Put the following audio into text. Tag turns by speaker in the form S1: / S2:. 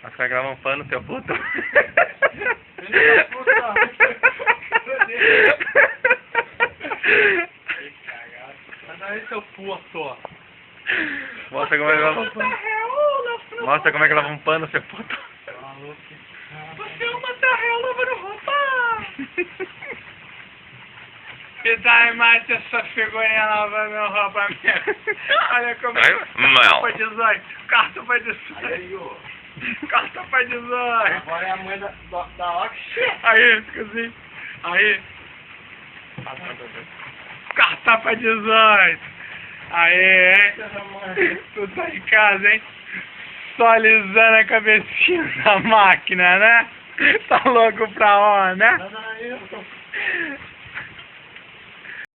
S1: Você vai gravar um pano, seu puto?
S2: Filho da puta. Que cagado. Sai daí, seu puto.
S1: Mostra como é que lava um pano. Mostra como é que lava um pano, seu puto.
S2: Você é uma tarrela lavando roupa. E daí, mais essa figurinha lavando roupa minha. Olha como é.
S1: Não.
S2: Foi 18. Carta foi 18.
S3: Aí, ó.
S2: Carta foi 18.
S3: Agora é a mãe da Oxi.
S2: Aí, esqueci. Aí. Carta pra 18. Aí, hein? Tu tá em casa, hein? Só alisando a cabecinha da máquina, né? Tá louco pra onde, né?
S3: Não, eu tô...